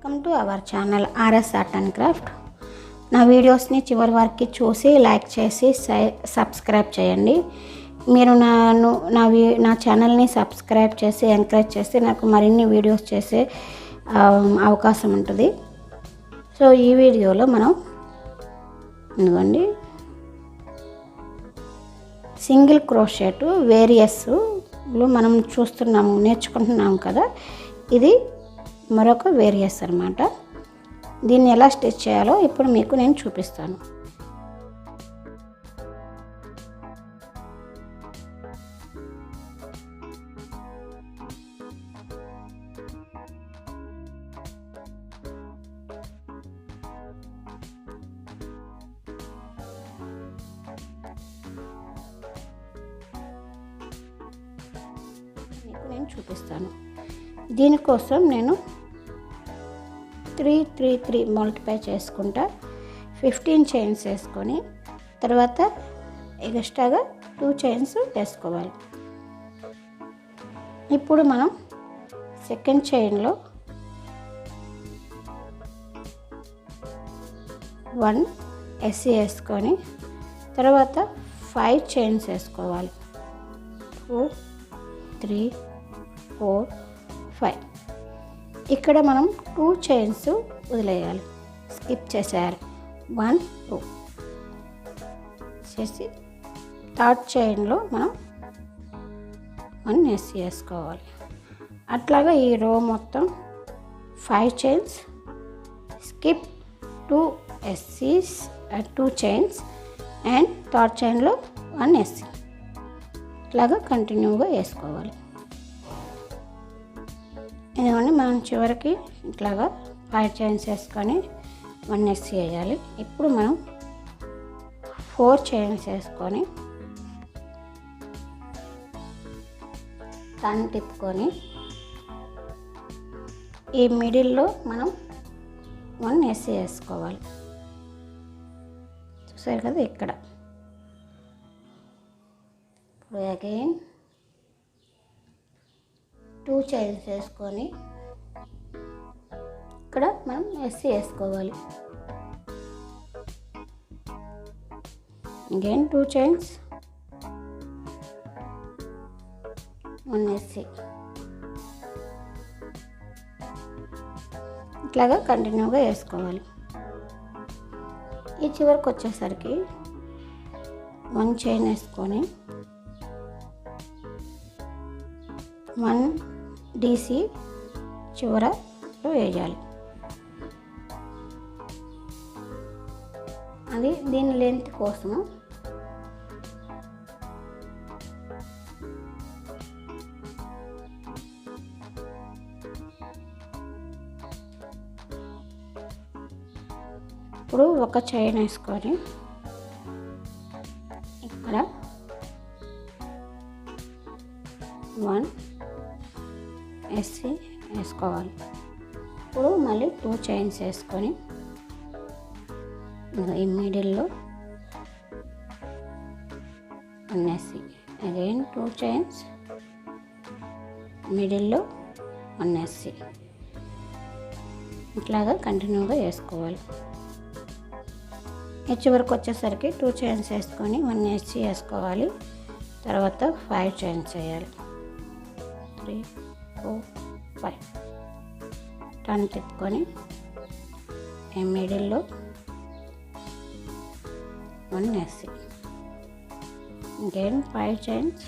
Welcome to our channel RS art and craft. నా వీడియోస్ని చివరి వరకు చూసి లైక్ చేసి సబ్స్క్రైబ్ చేయండి. మీరు నా ఛానల్ని సబ్స్క్రైబ్ చేసి ఎంకరేజ్ చేసి నాకు మరిన్ని వీడియోస్ చేసే అవకాశం ఉంటుంది. సో ఈ వీడియోలో మనం ఇదిగోండి సింగిల్ క్రోషెట్ వేరియస్లో మనం నేర్చుకుంటున్నాము కదా. ఇది మరొక వేరియస్ అన్నమాట. దీన్ని ఎలా స్టిచ్ చేయాలో ఇప్పుడు మీకు నేను చూపిస్తాను. దీనికోసం నేను 3 మల్టిప్లై చేసుకుంటా 15 చైన్స్ వేసుకొని తర్వాత ఎక్స్ట్రాగా 2 చైన్స్ వేసుకోవాలి. ఇప్పుడు మనం సెకండ్ చైన్లో 1 ఎస్సీ వేసుకొని తర్వాత 5 చైన్స్ వేసుకోవాలి. 2 3 4 5. ఇక్కడ మనం 2 చైన్స్ వదిలేయాలి, స్కిప్ చేసేయాలి. 1 2 చేసి థర్డ్ చైన్లో మనం 1 ఎస్సీ వేసుకోవాలి. అట్లాగా ఈ రో మొత్తం 5 చైన్స్, స్కిప్ 2 ఎస్సీస్ 2 చైన్స్ అండ్ థర్డ్ చైన్లో 1 ఎస్సీ. ఇట్లాగా కంటిన్యూగా వేసుకోవాలి. ఇదిగోండి మనం చివరికి ఇట్లాగా 5 చైన్స్ వేసుకొని 1 ఎస్సీ వేయాలి. ఇప్పుడు మనం 4 చైన్స్ వేసుకొని టర్న్ తిప్పుకొని ఈ మిడిల్లో మనం 1 ఎస్సీ వేసుకోవాలి. చూసారు కదా ఇక్కడ. ఇప్పుడు అగైన్ 2 చైన్స్ వేసుకొని ఇక్కడ మనం ఎస్సీ వేసుకోవాలి. Again 2 chains 1 SC. ఇట్లాగా కంటిన్యూగా వేసుకోవాలి. ఈ చివరికి వచ్చేసరికి 1 చైన్ వేసుకొని 1 డీసీ చివరలో వేయాలి. అది దీని లెంత్ కోసము. ఇప్పుడు ఒక చైన్ వేసుకొని ఇక్కడ 1 ఎస్సీ వేసుకోవాలి. ఇప్పుడు మళ్ళీ 2 చైన్స్ వేసుకొని ఈ మిడిల్లో 1 ఎస్సీ. అగైన్ 2 చైన్స్ మిడిల్లో 1 ఎస్సీ. ఇట్లాగా కంటిన్యూగా వేసుకోవాలి. ఈ చివరికి వచ్చేసరికి 2 చైన్స్ వేసుకొని 1 ఎస్సీ వేసుకోవాలి. తర్వాత 5 చైన్స్ వేయాలి. 3 4 5 టర్న్ తిప్పుకొని ఈ మిడిల్లో 1 ఎస్సీ. అగైన్ 5 చైన్స్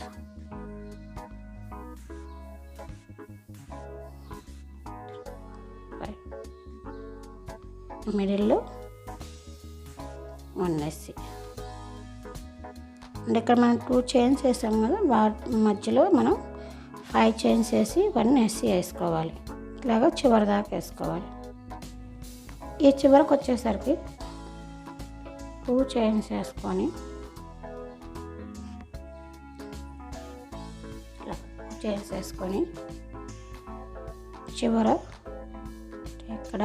మిడిల్లో 1 ఎస్సీ. అంటే ఇక్కడ మనం 2 చైన్స్ వేసాం కదా, వాటి మధ్యలో మనం 5 చైన్స్ వేసి 1 ఎస్సీ వేసుకోవాలి. ఇట్లాగా చివరి దాకా వేసుకోవాలి. ఈ చివరికి వచ్చేసరికి 2 చైన్స్ వేసుకొని ఇట్లా 2 చైన్స్ వేసుకొని చివర ఇక్కడ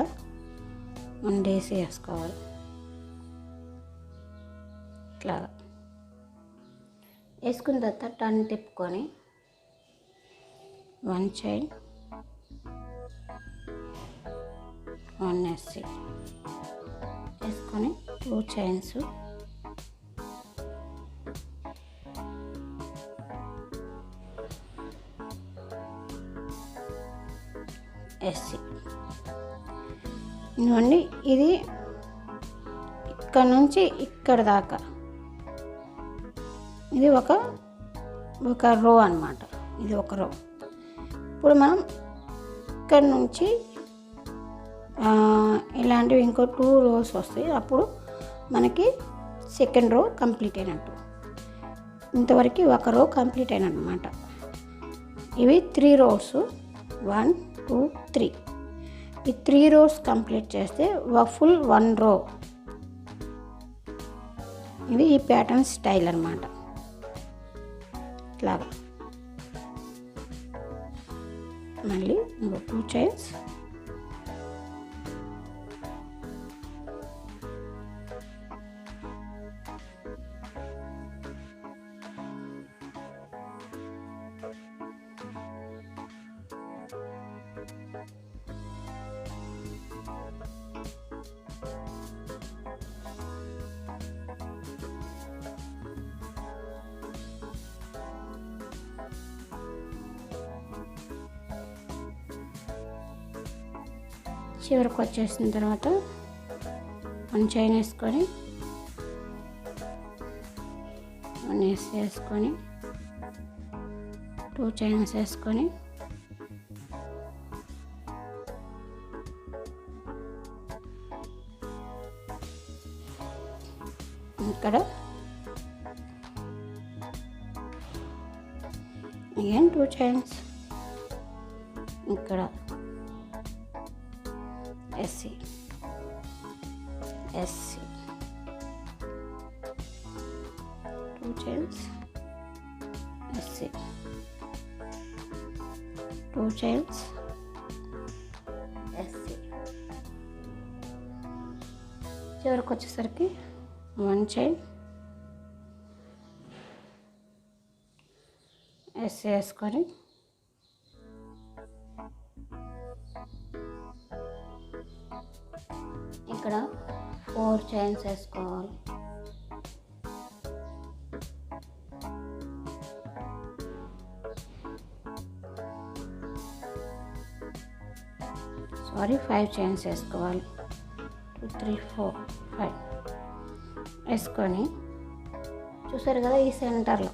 1 డీసీ వేసుకోవాలి. ఇట్లాగా వేసుకున్న తర్వాత టర్న్ తిప్పుకొని 1 చైన్ 1 ఎస్సి వేసుకొని 2 చైన్స్, ఎస్సి. ఇదిగోండి, ఇది ఇక్కడ నుంచి ఇక్కడ దాకా ఇది ఒక రో అన్నమాట. ఇది ఒక రో. ఇప్పుడు మనం ఇక్కడ నుంచి ఇలాంటివి ఇంకో 2 రోస్ వస్తాయి. అప్పుడు మనకి సెకండ్ రో కంప్లీట్ అయినట్టు. ఇంతవరకు ఒక రో కంప్లీట్ అయినమాట. ఇవి 3 రోస్, 1 2 3. ఈ 3 రోస్ కంప్లీట్ చేస్తే ఫుల్ 1 రో. ఇది ఈ ప్యాటర్న్ స్టైల్ అన్నమాట. ఇట్లాగా మళ్ళీ ఇంకో 2 చైన్స్, చివరికి వచ్చేసిన తర్వాత 1 చైన్ వేసుకొని 1 ఎస్ వేసుకొని 2 చైన్స్ వేసుకొని ఇక్కడ again 2 చైన్స్, ఇక్కడ SC SC 2 chains, SC 2 chains, SC. చివరికి వచ్చేసరికి 1 చైన్, ఎస్సి వేసుకొని ఇక్కడ 4 చైన్స్ వేసుకోవాలి. సారీ 5 చైన్స్ వేసుకోవాలి. 2 3 4 5 వేసుకొని చూసారు కదా ఈ సెంటర్లో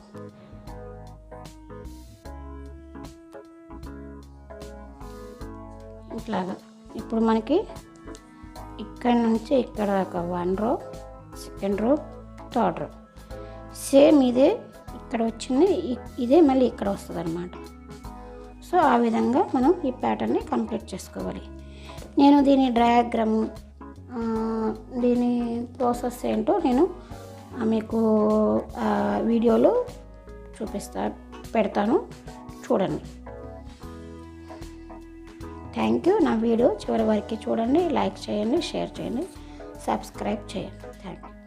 ఇట్లాగా. ఇప్పుడు మనకి ఇక్కడ నుంచి ఇక్కడ దాకా 1 రో, second row, third row same ఇదే ఇక్కడ వచ్చింది, ఇదే మళ్ళీ ఇక్కడ వస్తుంది అన్నమాట. సో ఆ విధంగా మనం ఈ ప్యాటర్న్ని కంప్లీట్ చేసుకోవాలి. నేను దీని డయాగ్రామ్, దీని ప్రాసెస్ ఏంటో నేను మీకు వీడియోలో పెడతాను, చూడండి. Thank you. నా వీడియో చివరి వరకు చూడండి, లైక్ చేయండి, షేర్ చేయండి, సబ్స్క్రైబ్ చేయండి. Thank you.